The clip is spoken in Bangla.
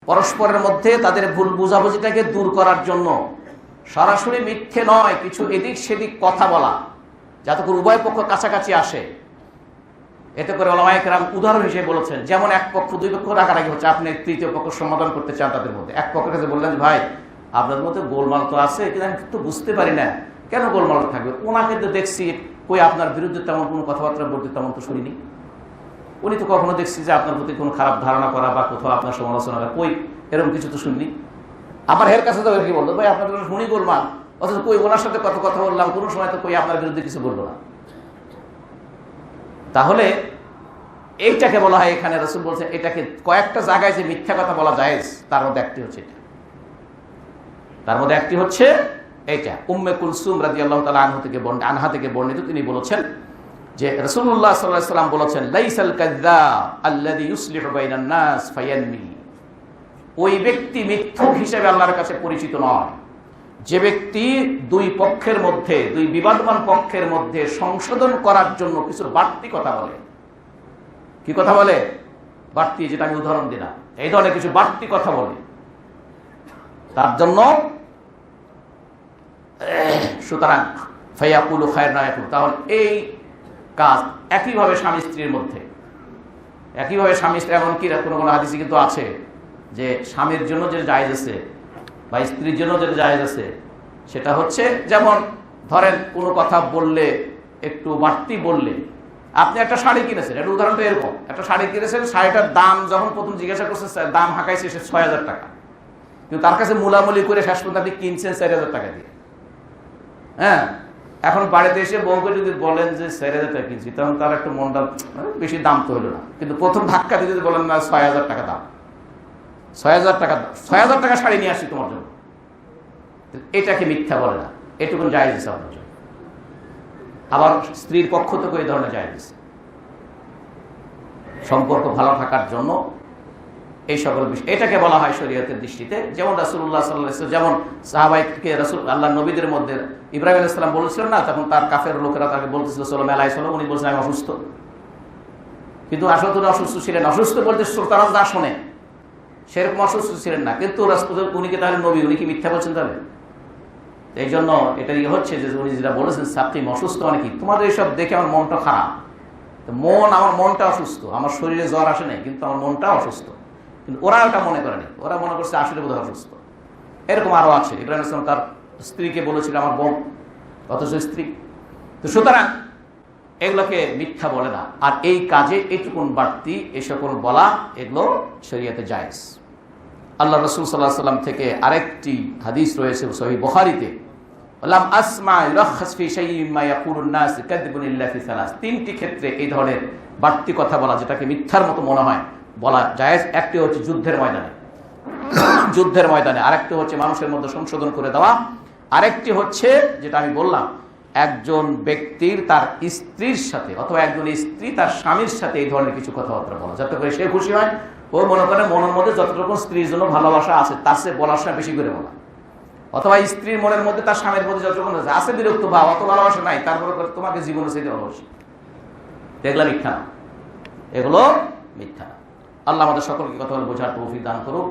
পরস্পরের মধ্যে তাদের ভুল বুঝাবুঝিটাকে দূর করার জন্য সরাসরি মিথ্যে নয়, কিছু এদিক সেদিক কথা বলা, যাতে করে উভয় পক্ষ কাছাকাছি আসে। এতে করে ওলামায়ে কেরাম উদাহরণ হিসেবে বলেছেন, যেমন এক পক্ষ দুই পক্ষ রাগারাগি হচ্ছে, আপনি তৃতীয় পক্ষ সমাধান করতে চান তাদের মধ্যে। এক পক্ষের কাছে বললেন, ভাই আপনাদের মধ্যে গোলমাল তো আছে, কিন্তু আমি তো বুঝতে পারি না কেন গোলমাল থাকবে। ওনাকে তো দেখছি কই আপনার বিরুদ্ধে তেমন কোনো কথাবার্তা বলতে তেমন তো শুনিনি। উনি তো কখনো দেখছি যে আপনার প্রতি কোনো খারাপ ধারণা করা বা কোথাও আপনার সমালোচনা করা, কই এরকম কিছু তো শুনিনি। আমার এর কাছে তো কি বলতো, ভাই আপনাদের শুনি গোলমাল, অথচ কই ওনার সাথে কত কথা বললাম, কোনো সময় তো কই আপনার বিরুদ্ধে কিছু বলবো না। তাহলে এইটাকে বলা হয়, এখানে রাসূল বলছেন এটাকে কয়েকটা জায়গায় যে মিথ্যা কথা বলা জায়েজ, তার মধ্যে একটি হচ্ছে এটা, তার মধ্যে একটি হচ্ছে এইটা। উম্মে কুলসুম রাদিয়াল্লাহু তাআলা আনহা থেকে বর্ণিত, তিনি বলেছেন যে রাসূলুল্লাহ সাল্লাল্লাহু আলাইহি ওয়াসাল্লাম বলেছেন, লাইসাল কাযযাব আল্লাযী ইউসলিহু বাইনান নাস ফায়ানমি। ওই ব্যক্তি মিথ্যুক হিসেবে আল্লাহর কাছে পরিচিত নয় যে ব্যক্তি দুই পক্ষের মধ্যে, দুই বিবাদমান পক্ষের মধ্যে সংশোধন করার জন্য কিছু বাড়তি কথা বলে। কি কথা বলে? বাড়তি, যেটা আমি উদাহরণ দিলাম, এই ধরনের কিছু বাড়তি কথা বলে তার জন্য। সুতরাং ফায়াকুলু খায়র না ইয়াকুল, তাহলে এই কাজ একইভাবে স্বামী স্ত্রীর মধ্যে, একইভাবে স্বামী স্ত্রী, এমনকি কোনো কোনো হাদিসে কিন্তু আছে যে স্বামীর জন্য যে জায়েজ আছে বা স্ত্রীর জন্য যেটা জায়েজ আছে, সেটা হচ্ছে যেমন ধরেন কোনো কথা বললে, একটু বাড়তি বললে, আপনি একটা শাড়ি কিনেছেন, একটা উদাহরণটা এরকম, একটা শাড়ি কিনেছেন, শাড়িটার দাম যখন প্রথম জিজ্ঞাসা করছেন, দাম হাঁকাইছে সে ৬,০০০ টাকা, কিন্তু তার কাছে মুলামুলি করে শেষ পর্যন্ত আপনি কিনছেন ৪,০০০ টাকা দিয়ে। হ্যাঁ, এখন বাড়িতে এসে বউকে যদি বলেন যে ৪,০০০ টাকা কিনছি, তখন তার একটু মনটা বেশি দাম তো হলো না, কিন্তু প্রথম ধাক্কা দিয়ে যদি বলেন না ৬,০০০ টাকা দাম, ৬,০০০ টাকা, ৬,০০০ টাকা শাড়ি নিয়ে আসছি তোমার জন্য, এটাকে মিথ্যা বলে না, এটুকুন জায়েজ আছে আপনার জন্য। আবার স্ত্রীর পক্ষ থেকে এই ধরনের জায়েজ আছে, সম্পর্ক ভালো থাকার জন্য এই সকল বিষয়, এটাকে বলা হয় শরীয়তের দৃষ্টিতে। যেমন রাসূলুল্লাহ সাল্লাল্লাহু আলাইহি ওয়াসাল্লাম, যেমন সাহাবাইকে রাসূল আল্লাহ নবীদের মধ্যে ইব্রাহিম আলাইহিস সালাম বলেছিলেন না, তখন তার কাফের লোকেরা তাকে বলতেছিল চলো মেলায় চলো, উনি বলছেন আমি অসুস্থ, কিন্তু আসলে তো অসুস্থ ছিলেন, অসুস্থ বলতে শ্রোতারা যা শোনে সেরকম অসুস্থ ছিলেন না, কিন্তু উনি কি তাহলে নবী, উনি কি মিথ্যা বলছেন তাহলে? এই জন্য এটা হচ্ছে যে উনি যেটা বলেছেন সাকিম, অসুস্থ মানে কি, তোমাদের এইসব দেখে আমার মনটা খারাপ, আমার মনটা অসুস্থ, আমার শরীরে জ্বর আসে নাই কিন্তু আমার মনটা অসুস্থ, কিন্তু ওরা ওটা মনে করেনি, ওরা মনে করছে আসলে বোধহয় অসুস্থ। এরকম আরো আছে, ইব্রাহিম ইসলাম তার স্ত্রীকে বলেছিল আমার বোন, অথচ স্ত্রী। তো সুতরাং এগুলোকে মিথ্যা বলে না, আর এই কাজে এইটুকুন বাড়তি এই সকল বলা, এগুলো শরীয়তে জায়েজ। আল্লাহ রাসূল সাল্লাল্লাহু আলাইহি ওয়াসাল্লাম থেকে আরেকটি হাদিস রয়েছে সহিহ বুখারীতে, লাম আসমা ইউরাখাস ফি শাইইন মা ইয়াকুলুন নাস কাযবুন ইল্লা ফি সালাস। তিনটি ক্ষেত্রে এই ধরনের বাড়তি কথা বলা, যেটাকে মিথ্যার মতো মনে হয়, বলা জায়েজ। একটি হচ্ছে যুদ্ধের ময়দানে, যুদ্ধের ময়দানে, আরেকটি হচ্ছে মানুষের মধ্যে সংশোধন করে দেওয়া, আরেকটি হচ্ছে যেটা আমি বললাম, একজন ব্যক্তির তার স্ত্রীর সাথে অথবা একজন স্ত্রী তার স্বামীর সাথে এই ধরনের কিছু কথাবার্তা বলা, যাতে করে সে খুশি হয়। ও মনে করে মনের মধ্যে যতটুকু স্ত্রীর জন্য ভালোবাসা আছে তার সে বলার সময় বেশি করে বলা, অথবা স্ত্রীর মনের মধ্যে তার স্বামীর মধ্যে যতটুকু আছে বিরক্ত ভাব, অত ভালোবাসা নাই, তারপরে তোমাকে জীবনে সেই ভালোবাসি, এগুলো মিথ্যা না, এগুলো মিথ্যা। আল্লাহ আমাদের সকলকে কথা বোঝার তৌফিক দান করুক।